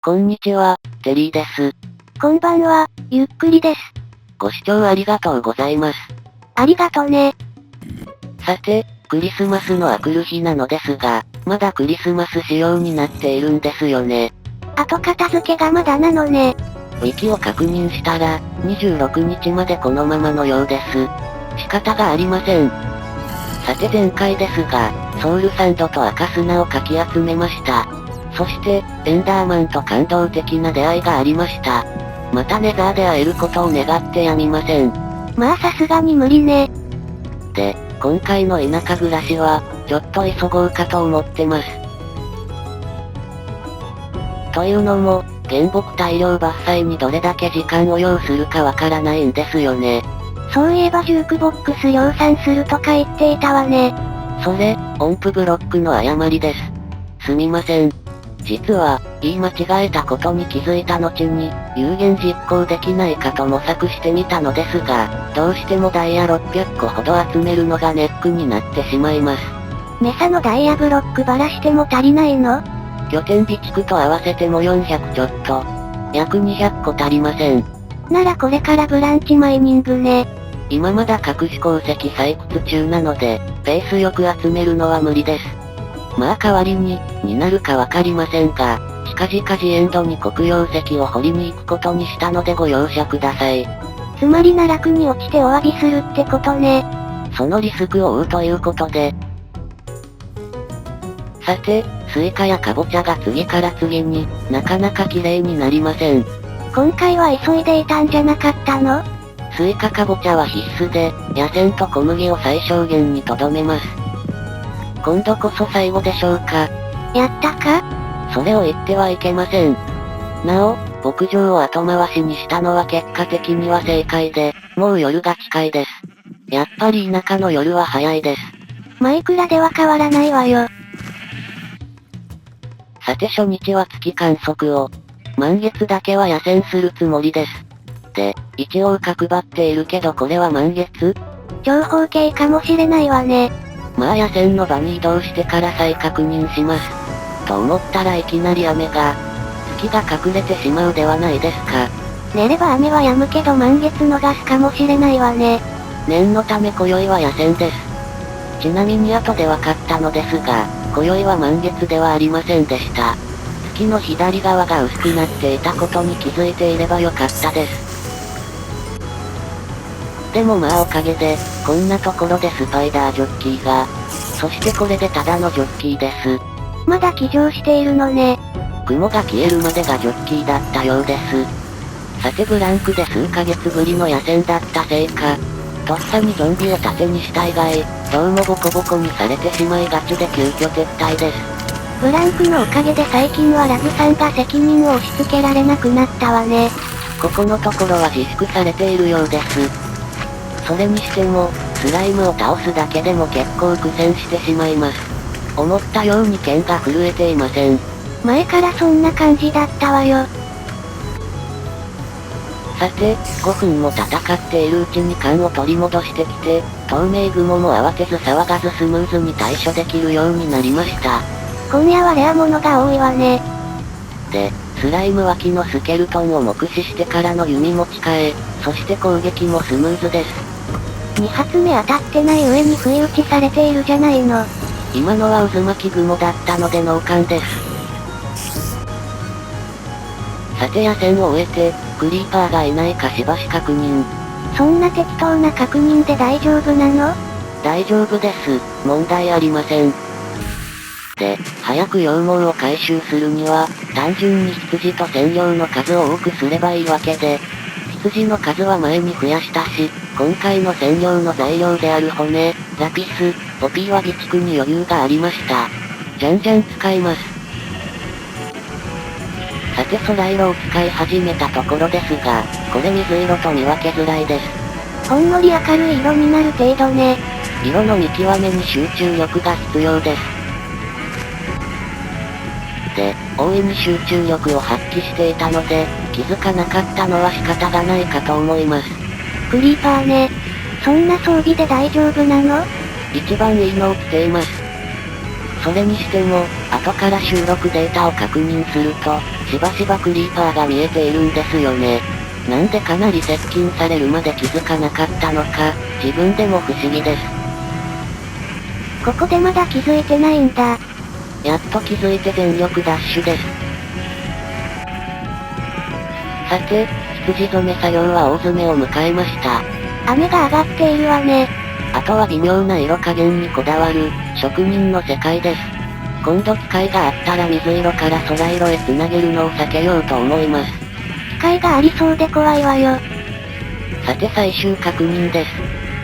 こんにちは、テリーです。こんばんは、ゆっくりです。ご視聴ありがとうございます。ありがとね。さて、クリスマスのあくる日なのですが、まだクリスマス仕様になっているんですよね。後片付けがまだなのね。ウィキを確認したら、26日までこのままのようです。仕方がありません。さて前回ですが、ソウルサンドと赤砂をかき集めました。そして、エンダーマンと感動的な出会いがありました。またネザーで会えることを願ってやみません。まあさすがに無理ね。で、今回の田舎暮らしは、ちょっと急ごうかと思ってます。というのも、原木大量伐採にどれだけ時間を要するかわからないんですよね。そういえばジュークボックス量産するとか言っていたわね。それ、音符ブロックの誤りです。すみません。実は、言い間違えたことに気づいた後に、有言実行できないかと模索してみたのですが、どうしてもダイヤ600個ほど集めるのがネックになってしまいます。メサのダイヤブロックばらしても足りないの？拠点備蓄と合わせても400ちょっと。約200個足りません。ならこれからブランチマイニングね。今まだ隠し鉱石採掘中なので、ペースよく集めるのは無理です。まあ代わりになるかわかりませんが、近々ジエンドに黒曜石を掘りに行くことにしたのでご容赦ください。つまり奈落に落ちてお詫びするってことね。そのリスクを負うということで。さて、スイカやカボチャが次から次になかなか綺麗になりません。今回は急いでいたんじゃなかったの？スイカカボチャは必須で、野戦と小麦を最小限にとどめます。今度こそ最後でしょうか。やったか？それを言ってはいけません。なお、牧場を後回しにしたのは結果的には正解で、もう夜が近いです。やっぱり田舎の夜は早いです。マイクラでは変わらないわよ。さて初日は月観測を、満月だけは野戦するつもりです。で、一応角張っているけどこれは満月？長方形かもしれないわね。まあ野戦の場に移動してから再確認します。と思ったらいきなり雨が、月が隠れてしまうではないですか。寝れば雨は止むけど満月逃すかもしれないわね。念のため今宵は野戦です。ちなみに後で分かったのですが、今宵は満月ではありませんでした。月の左側が薄くなっていたことに気づいていればよかったです。でもまあおかげで、こんなところでスパイダージョッキーが、そしてこれでただのジョッキーです。まだ起乗しているのね。雲が消えるまでがジョッキーだったようです。さてブランクで数ヶ月ぶりの野戦だったせいか、とっさにゾンビを盾にした以外、どうもボコボコにされてしまいがちで急遽撤退です。ブランクのおかげで最近はラグさんが責任を押し付けられなくなったわね。ここのところは自粛されているようです。それにしても、スライムを倒すだけでも結構苦戦してしまいます。思ったように剣が震えていません。前からそんな感じだったわよ。さて、5分も戦っているうちに勘を取り戻してきて、透明雲も慌てず騒がずスムーズに対処できるようになりました。今夜はレア物が多いわね。で、スライム脇のスケルトンを目視してからの弓持ち替え、そして攻撃もスムーズです。2発目当たってない上に不意打ちされているじゃないの。今のは渦巻き雲だったので脳幹です。さて野戦を終えて、クリーパーがいないかしばし確認。そんな適当な確認で大丈夫なの？大丈夫です。問題ありません。で、早く羊毛を回収するには、単純に羊と専用の数を多くすればいいわけで、羊の数は前に増やしたし、今回の専用の材料である骨、ラピス、ポピーは備蓄に余裕がありました。じゃんじゃん使います。さて空色を使い始めたところですが、これ水色と見分けづらいです。ほんのり明るい色になる程度ね。色の見極めに集中力が必要です。で、大いに集中力を発揮していたので、気づかなかったのは仕方がないかと思います。クリーパーね。そんな装備で大丈夫なの？一番いいのを着ています。それにしても、後から収録データを確認すると、しばしばクリーパーが見えているんですよね。なんでかなり接近されるまで気づかなかったのか、自分でも不思議です。ここでまだ気づいてないんだ。やっと気づいて全力ダッシュです。さて、羊染め作業は大詰めを迎えました。雨が上がっているわね。あとは微妙な色加減にこだわる、職人の世界です。今度機会があったら水色から空色へ繋げるのを避けようと思います。機会がありそうで怖いわよ。さて最終確認です。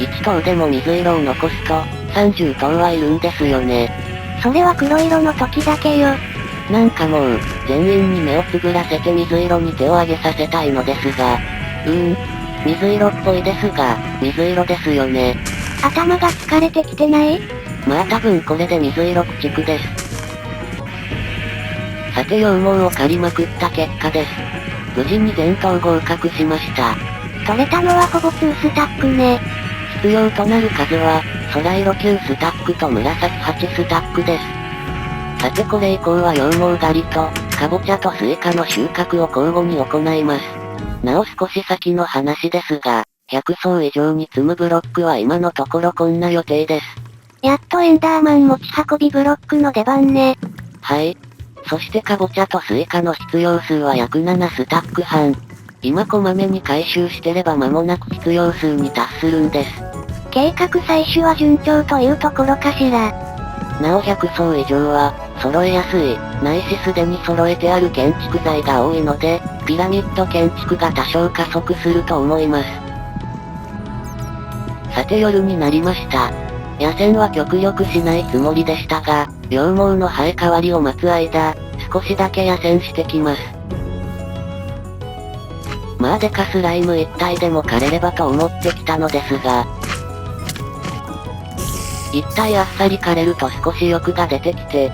1頭でも水色を残すと、30頭はいるんですよね。それは黒色の時だけよ。なんかもう、全員に目をつぶらせて水色に手を上げさせたいのですが、水色っぽいですが、水色ですよね。頭が疲れてきてない？まあ多分これで水色駆逐です。さて羊毛を刈りまくった結果です。無事に全頭合格しました。取れたのはほぼ2スタックね。必要となる数は、空色9スタックと紫8スタックです。さてこれ以降は羊毛狩りと、かぼちゃとスイカの収穫を交互に行います。なお少し先の話ですが、100層以上に積むブロックは今のところこんな予定です。やっとエンダーマン持ち運びブロックの出番ね。はい。そしてかぼちゃとスイカの必要数は約7スタック半。今こまめに回収してれば間もなく必要数に達するんです。計画採取は順調というところかしら。なお100層以上は、揃えやすい、ないしすでに揃えてある建築材が多いので、ピラミッド建築が多少加速すると思います。さて夜になりました。野戦は極力しないつもりでしたが、羊毛の生え変わりを待つ間、少しだけ野戦してきます。まあデカスライム一体でも枯れればと思ってきたのですが、一体あっさり枯れると少し欲が出てきて、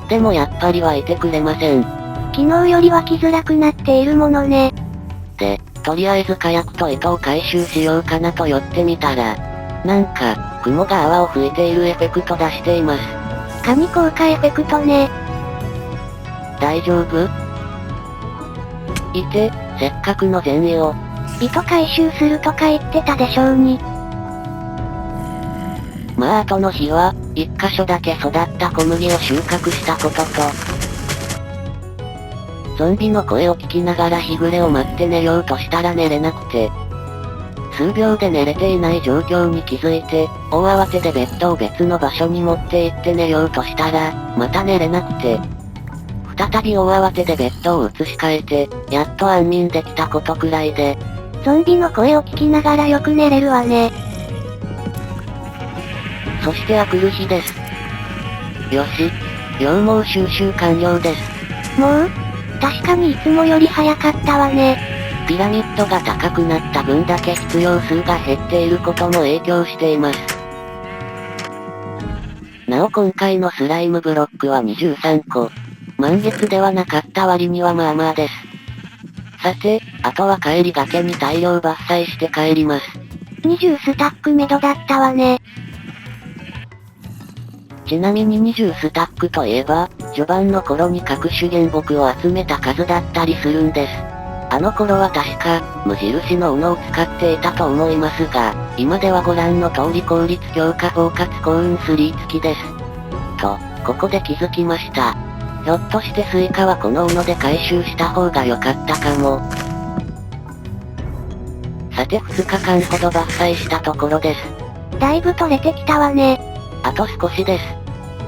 でもやっぱりはいてくれません。昨日よりは来づらくなっているものね。で、とりあえず火薬と糸を回収しようかなと寄ってみたら、なんか、雲が泡を吹いているエフェクト出しています。神効果エフェクトね。大丈夫？いて、せっかくの善意を。糸回収するとか言ってたでしょうに。まあ後の日は、一箇所だけ育った小麦を収穫したことと、ゾンビの声を聞きながら日暮れを待って寝ようとしたら寝れなくて、数秒で寝れていない状況に気づいて、大慌てでベッドを別の場所に持って行って寝ようとしたら、また寝れなくて、再び大慌てでベッドを移し替えて、やっと安眠できたことくらいで、ゾンビの声を聞きながらよく寝れるわね。そしてあくる日です。よし、羊毛収集完了です。もう？確かにいつもより早かったわね。ピラミッドが高くなった分だけ必要数が減っていることも影響しています。なお今回のスライムブロックは23個。満月ではなかった割にはまあまあです。さて、あとは帰りがけに大量伐採して帰ります。20スタック目処だったわね。ちなみに20スタックといえば、序盤の頃に各種原木を集めた数だったりするんです。あの頃は確か、無印の斧を使っていたと思いますが、今ではご覧の通り効率強化包括幸運3付きです。と、ここで気づきました。ひょっとしてスイカはこの斧で回収した方が良かったかも。さて2日間ほど伐採したところです。だいぶ取れてきたわね。あと少しです。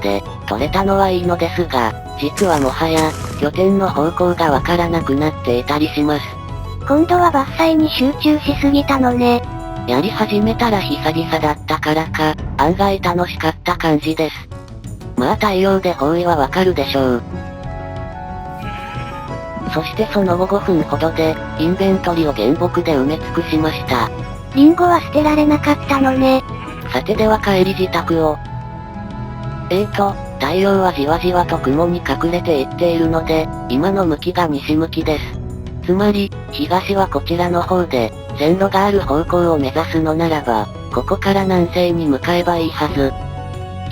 で、取れたのはいいのですが、実はもはや、拠点の方向がわからなくなっていたりします。今度は伐採に集中しすぎたのね。やり始めたら久々だったからか、案外楽しかった感じです。まあ太陽で方位はわかるでしょう。そしてその後5分ほどで、インベントリを原木で埋め尽くしました。リンゴは捨てられなかったのね。さてでは帰り自宅を。太陽はじわじわと雲に隠れていっているので、今の向きが西向きです。つまり、東はこちらの方で、線路がある方向を目指すのならば、ここから南西に向かえばいいはず。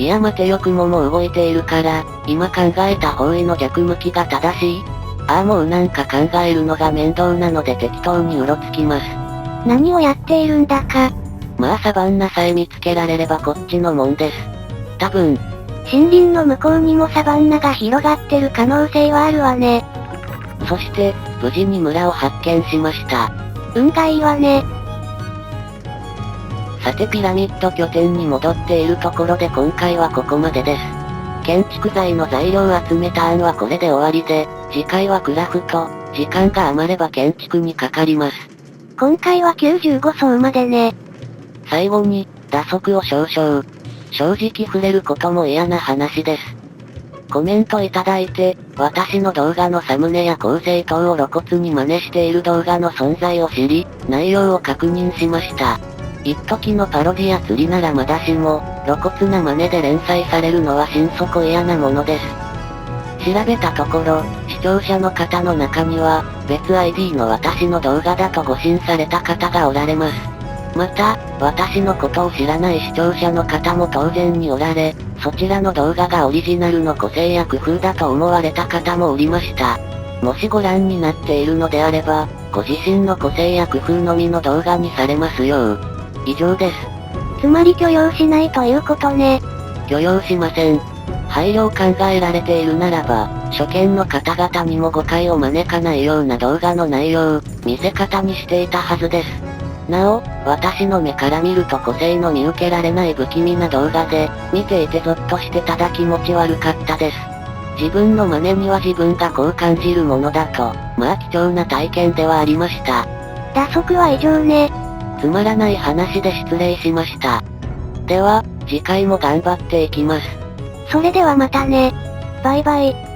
いや待てよ雲も動いているから、今考えた方位の逆向きが正しい？もうなんか考えるのが面倒なので適当にうろつきます。何をやっているんだか。まあサバンナさえ見つけられればこっちのもんです。多分。森林の向こうにもサバンナが広がってる可能性はあるわね。そして、無事に村を発見しました。運がいいわね。さてピラミッド拠点に戻っているところで今回はここまでです。建築材の材料を集めた案はこれで終わりで、次回はクラフト、時間が余れば建築にかかります。今回は95層までね。最後に、打足を少々。正直触れることも嫌な話です。コメントいただいて、私の動画のサムネや構成等を露骨に真似している動画の存在を知り、内容を確認しました。一時のパロディや釣りならまだしも、露骨な真似で連載されるのは心底嫌なものです。調べたところ、視聴者の方の中には、別 ID の私の動画だと誤信された方がおられます。また、私のことを知らない視聴者の方も当然におられ、そちらの動画がオリジナルの個性や工夫だと思われた方もおりました。もしご覧になっているのであれば、ご自身の個性や工夫のみの動画にされますよう。以上です。つまり許容しないということね。許容しません。配慮を考えられているならば、初見の方々にも誤解を招かないような動画の内容、見せ方にしていたはずです。なお、私の目から見ると個性の見受けられない不気味な動画で、見ていてゾッとしてただ気持ち悪かったです。自分の真似には自分がこう感じるものだと、まあ貴重な体験ではありました。打足は異常ね。つまらない話で失礼しました。では、次回も頑張っていきます。それではまたね。バイバイ。